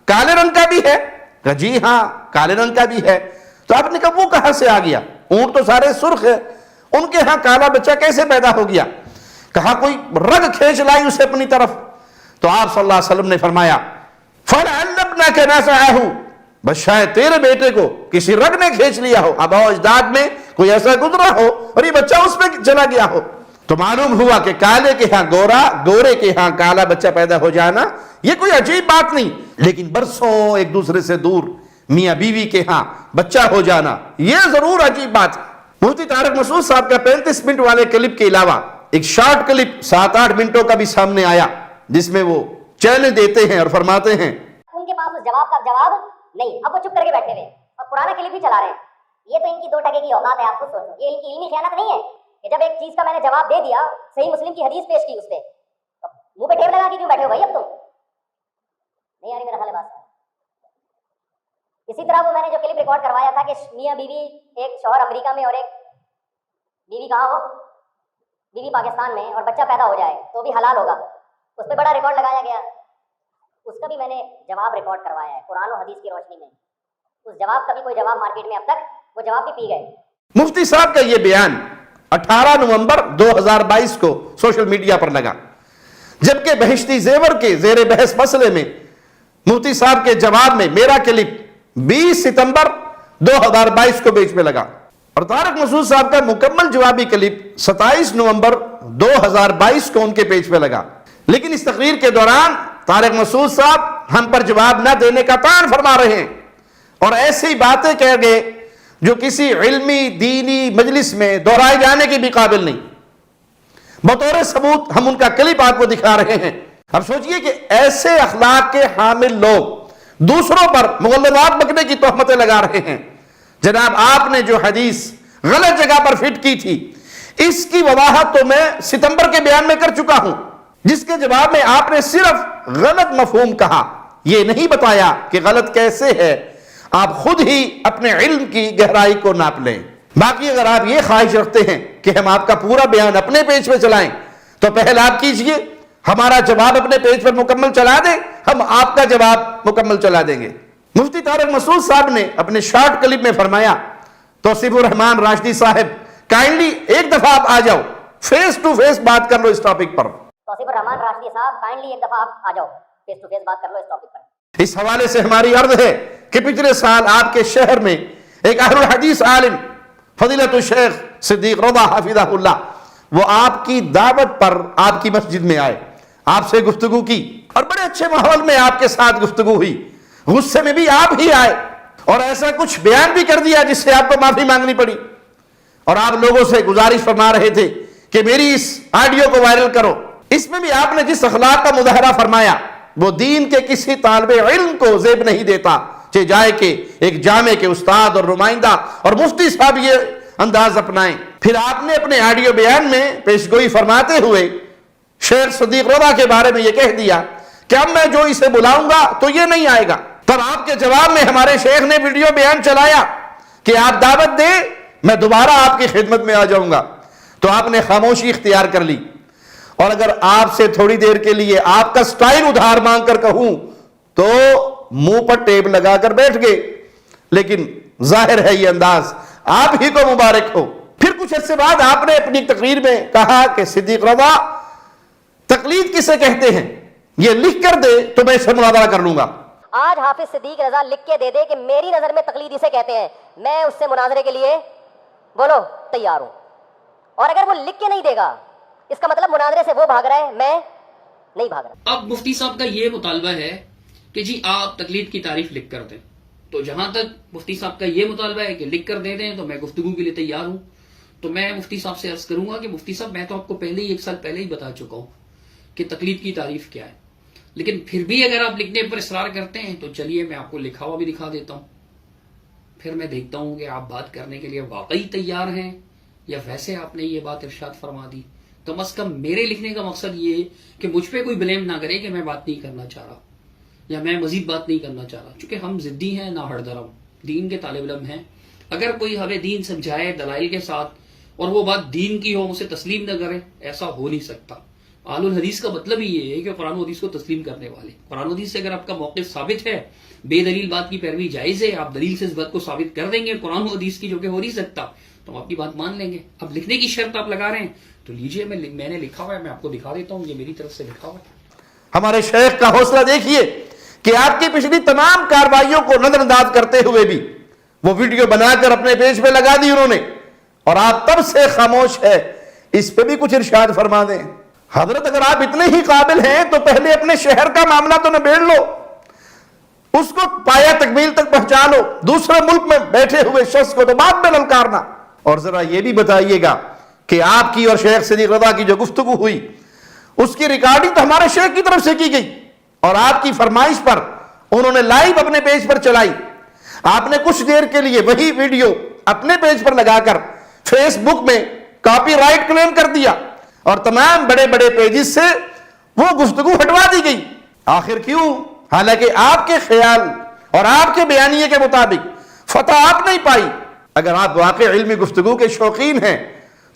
Speaker 1: کالے رنگ کا بھی ہے؟ کہا جی ہاں کالے رنگ کا بھی ہے۔ تو آپ نے کہا وہ کہاں سے آ گیا؟ اونٹ تو سارے سرخ ہیں، ان کے ہاں کالا بچہ کیسے پیدا ہو گیا؟ کہا کوئی رگ کھینچ لائی اسے اپنی طرف۔ تو آپ صلی اللہ علیہ وسلم نے فرمایا فَلَعَلَّ ابْنَكَ نَزَعَهُ، بس شاید تیرے بیٹے کو کسی رگ نے کھینچ لیا ہو، آباء و اجداد میں کوئی ایسا گزرا ہو اور یہ بچہ اس پہ چلا گیا ہو۔ تو معلوم ہوا کہ کالے کے ہاں گورا، گورے کے ہاں کالا بچہ پیدا ہو جانا یہ کوئی عجیب بات نہیں، لیکن برسوں ایک دوسرے سے دور میاں بیوی کے ہاں بچہ ہو جانا یہ ضرور عجیب بات ہے۔ مفتی طارق مسعود صاحب کا 35 منٹ والے کلپ کے علاوہ ایک شارٹ کلپ 7-8 منٹوں کا بھی سامنے آیا جس میں وہ چیلنج دیتے ہیں اور فرماتے ہیں
Speaker 3: ان کے پاس اس جواب کا جواب نہیں، اب وہ چپ کر کے بیٹھے ہوئے اور پرانا کلپ بھی چلا رہے ہیں۔ یہ تو ان کی 2 ٹکے کی اوقات ہے، آپ خود سوچو، یہ ان کی علمی خیانت نہیں ہے کہ جب ایک چیز کا میں نے جواب دے دیا، صحیح مسلم کی حدیث پیش کی اس پہ، منہ پہ ٹیپ لگا کے کیوں بیٹھے ہو بھائی؟ اب تم نہیں آ رہی میرا خیال بات۔ اسی طرح وہ میں نے جو کلپ ریکارڈ کروایا تھا کہ میاں بیوی، ایک شوہر امریکہ میں اور ایک بیوی کہاں ہو، بیوی پاکستان میں، اور بچہ پیدا ہو جائے تو بھی حلال ہوگا، اس پہ بڑا ریکارڈ لگایا گیا، اس کا بھی میں نے جواب ریکارڈ کروایا ہے قرآن و حدیث کی روشنی میں۔ اس جواب کا بھی کوئی جواب مارکیٹ میں اب تک وہ جواب بھی پی گئے۔
Speaker 1: مفتی صاحب کا یہ بیان 18 نومبر 2022 کو سوشل میڈیا پر لگا، جبکہ بہشتی زیور کے زیر بحث مسئلے میں مفتی صاحب کے جواب میں میرا کلپ 20 ستمبر 2022 کو بیچ میں لگا، اور طارق مسعود صاحب کا مکمل جوابی کلپ 27 نومبر 2022 کو ان کے پیج پہ لگا۔ لیکن اس تقریر کے دوران طارق مسعود صاحب ہم پر جواب نہ دینے کا طعن فرما رہے ہیں اور ایسی باتیں کہہ گئے جو کسی علمی دینی مجلس میں دہرائے جانے کے بھی قابل نہیں۔ بطور ثبوت ہم ان کا کلپ آپ کو دکھا رہے ہیں۔ اب سوچئے کہ ایسے اخلاق کے حامل لوگ دوسروں پر مغلظات بکنے کی تہمتیں لگا رہے ہیں۔ جناب آپ نے جو حدیث غلط جگہ پر فٹ کی تھی اس کی وضاحت تو میں ستمبر کے بیان میں کر چکا ہوں، جس کے جواب میں آپ نے صرف غلط مفہوم کہا، یہ نہیں بتایا کہ غلط کیسے ہے۔ آپ خود ہی اپنے علم کی گہرائی کو ناپ لیں۔ باقی اگر آپ یہ خواہش رکھتے ہیں کہ ہم آپ کا پورا بیان اپنے پیج پہ چلائیں تو پہل آپ کیجئے، ہمارا جواب اپنے پیج پر مکمل چلا دیں، ہم آپ کا جواب مکمل چلا دیں گے۔ مفتی طارق مسعود صاحب نے اپنے شارٹ کلپ میں فرمایا توصیف الرحمان راشدی صاحب کائنڈلی ایک دفعہ آپ آ جاؤ، فیس ٹو فیس بات کر لو اس ٹاپک پر۔
Speaker 3: توصیف الرحمان راشدی صاحب کائنڈلی ایک دفعہ آپ آ جاؤ، فیس ٹو فیس بات کر لو اس ٹاپک پر۔
Speaker 1: اس حوالے سے ہماری عرض ہے کہ پچھلے سال آپ کے شہر میں ایک اہل الحدیث عالم فضیلت الشیخ صدیق رضا حفظہ اللہ وہ آپ کی دعوت پر آپ کی مسجد میں آئے، آپ سے گفتگو کی اور بڑے اچھے ماحول میں آپ کے ساتھ گفتگو ہوئی، غصے میں بھی آپ ہی آئے اور ایسا کچھ بیان بھی کر دیا جس سے آپ کو معافی مانگنی پڑی، اور آپ لوگوں سے گزارش فرما رہے تھے کہ میری اس آڈیو کو وائرل کرو۔ اس میں بھی آپ نے جس اخلاق کا مظاہرہ فرمایا وہ دین کے کسی طالب علم کو زیب نہیں دیتا، چاہے جائے کہ ایک جامع کے استاد اور نمائندہ اور مفتی صاحب یہ انداز اپنائیں۔ پھر آپ نے اپنے آڈیو بیان میں پیشگوئی فرماتے ہوئے شیخ صدیق رضا کے بارے میں یہ کہہ دیا کہ اب میں جو اسے بلاؤں گا تو یہ نہیں آئے گا۔ تب آپ کے جواب میں ہمارے شیخ نے ویڈیو بیان چلایا کہ آپ دعوت دیں، میں دوبارہ آپ کی خدمت میں آ جاؤں گا، تو آپ نے خاموشی اختیار کر لی، اور اگر آپ سے تھوڑی دیر کے لیے آپ کا سٹائل ادھار مانگ کر کہوں تو منہ پر ٹیپ لگا کر بیٹھ گئے، لیکن ظاہر ہے یہ انداز آپ ہی کو مبارک ہو۔ پھر کچھ عرصے بعد آپ نے اپنی تقریر میں کہا کہ صدیق رضا تقلید کسے کہتے ہیں، یہ لکھ کر دے تو میں اسے مناظرہ کر لوں گا۔
Speaker 3: آج حافظ صدیق رضا لکھ کے دے دے کہ میری نظر میں تقلید اسے کہتے ہیں، میں اس سے مناظرے کے لیے بولو تیار ہوں، اور اگر وہ لکھ کے نہیں دے گا اس کا مطلب مناظرے سے وہ بھاگ رہا ہے، میں نہیں بھاگ رہا۔
Speaker 4: اب مفتی صاحب کا یہ مطالبہ ہے کہ جی آپ تقلید کی تعریف لکھ کر دیں، تو جہاں تک مفتی صاحب کا یہ مطالبہ ہے کہ لکھ کر دے دیں تو میں گفتگو کے لیے تیار ہوں، تو میں مفتی صاحب سے عرض کروں گا کہ مفتی صاحب میں تو آپ کو پہلے ہی 1 سال پہلے ہی بتا چکا ہوں کہ تقلید کی تعریف کیا ہے، لیکن پھر بھی اگر آپ لکھنے پر اصرار کرتے ہیں تو چلیے میں آپ کو لکھا ہوا بھی دکھا دیتا ہوں، پھر میں دیکھتا ہوں کہ آپ بات کرنے کے لیے واقعی تیار ہیں یا ویسے آپ نے یہ بات ارشاد فرما دی۔ کم از کم میرے لکھنے کا مقصد یہ ہے کہ مجھ پہ کوئی بلیم نہ کرے کہ میں بات نہیں کرنا چاہ رہا یا میں مزید بات نہیں کرنا چاہ رہا، چونکہ ہم ضدی ہیں نہ ہڑ درم، دین کے طالب علم ہیں۔ اگر کوئی ہمیں دین سمجھائے دلائل کے ساتھ اور وہ بات دین کی ہو اسے تسلیم نہ کرے، ایسا ہو نہیں سکتا۔ اہل الحدیث کا مطلب ہی یہ ہے کہ قرآن و حدیث کو تسلیم کرنے والے، قرآن و حدیث سے اگر آپ کا موقف ثابت ہے، بے دلیل بات کی پیروی جائز ہے، آپ دلیل سے اس بات کو ثابت کر دیں گے قرآن و حدیث کی، جو کہ ہو نہیں سکتا، تو ہم آپ کی بات مان لیں گے۔ اب لکھنے کی شرط آپ لگا رہے ہیں تو لیجئے، میں نے لکھا ہوا ہے، میں آپ کو دکھا دیتا ہوں، یہ میری طرف سے لکھا ہوا ہے۔
Speaker 1: ہمارے شیخ کا حوصلہ دیکھیے کہ آپ کی پچھلی تمام کارروائیوں کو نظر انداز کرتے ہوئے بھی وہ ویڈیو بنا کر اپنے پیج پہ لگا دی انہوں نے، اور آپ تب سے خاموش ہے۔ اس پہ بھی کچھ ارشاد فرما دیں۔ حضرت اگر آپ اتنے ہی قابل ہیں تو پہلے اپنے شہر کا معاملہ تو نبیڑ لو، اس کو پایا تکمیل تک پہنچا لو، دوسرے ملک میں بیٹھے ہوئے شخص کو تو بعد میں للکارنا۔ اور ذرا یہ بھی بتائیے گا کہ آپ کی اور شیخ صدیق رضا کی جو گفتگو ہوئی اس کی ریکارڈنگ تو ہمارے شیخ کی طرف سے کی گئی، اور آپ کی فرمائش پر انہوں نے لائیو اپنے پیج پر چلائی۔ آپ نے کچھ دیر کے لیے وہی ویڈیو اپنے پیج پر لگا کر فیس بک میں کاپی رائٹ کلیم کر دیا، اور تمام بڑے بڑے پیجز سے وہ گفتگو ہٹوا دی گئی۔ آخر کیوں؟ حالانکہ آپ کے خیال اور آپ کے بیانیے کے مطابق فتح آپ نہیں پائی۔ اگر آپ واقع علمی گفتگو کے شوقین ہیں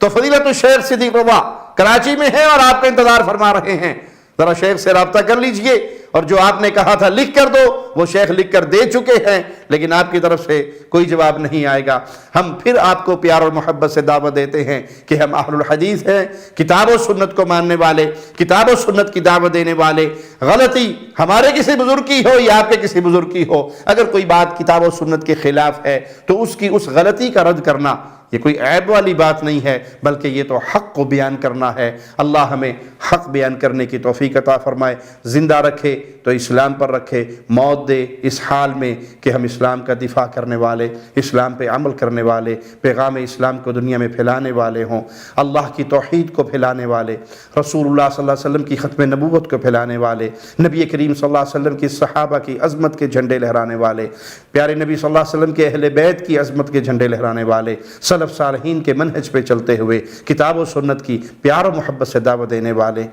Speaker 1: تو فضیلت الشیخ صدیق رضا کراچی میں ہیں اور آپ کا انتظار فرما رہے ہیں، ذرا شیخ سے رابطہ کر لیجئے، اور جو آپ نے کہا تھا لکھ کر دو وہ شیخ لکھ کر دے چکے ہیں، لیکن آپ کی طرف سے کوئی جواب نہیں آئے گا۔ ہم پھر آپ کو پیار اور محبت سے دعوت دیتے ہیں کہ ہم اہل الحدیث ہیں، کتاب و سنت کو ماننے والے، کتاب و سنت کی دعوت دینے والے۔ غلطی ہمارے کسی بزرگ کی ہو یا آپ کے کسی بزرگ کی ہو، اگر کوئی بات کتاب و سنت کے خلاف ہے تو اس کی اس غلطی کا رد کرنا یہ کوئی عیب والی بات نہیں ہے، بلکہ یہ تو حق کو بیان کرنا ہے۔ اللہ ہمیں حق بیان کرنے کی توفیق عطا فرمائے، زندہ رکھے تو اسلام پر رکھے، موت دے اس حال میں کہ ہم اسلام کا دفاع کرنے والے، اسلام پہ عمل کرنے والے، پیغام اسلام کو دنیا میں پھیلانے والے ہوں، اللہ کی توحید کو پھیلانے والے، رسول اللہ صلی اللہ علیہ وسلم کی ختم نبوت کو پھیلانے والے، نبی کریم صلی اللہ علیہ وسلم کی صحابہ کی عظمت کے جھنڈے لہرانے والے، پیارے نبی صلی اللہ علیہ وسلم کے اہل بیت کی عظمت کے جھنڈے لہرانے والے، سلف صالحین کے منہج پہ چلتے ہوئے کتاب و سنت کی پیار و محبت سے دعوت دینے والے۔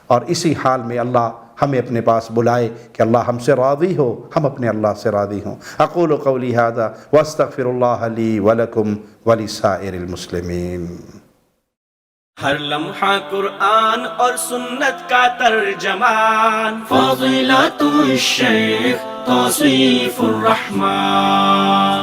Speaker 1: اور اسی حال میں اللہ ہمیں اپنے پاس بلائے کہ اللہ ہم سے راضی ہو، ہم اپنے اللہ سے راضی ہوں۔ اقول قولی ھذا واستغفر اللہ لی ولکم ولسائر المسلمین۔
Speaker 2: ہر لمحہ قرآن اور سنت کا ترجمان، فضیلت الشیخ توصیف الرحمان۔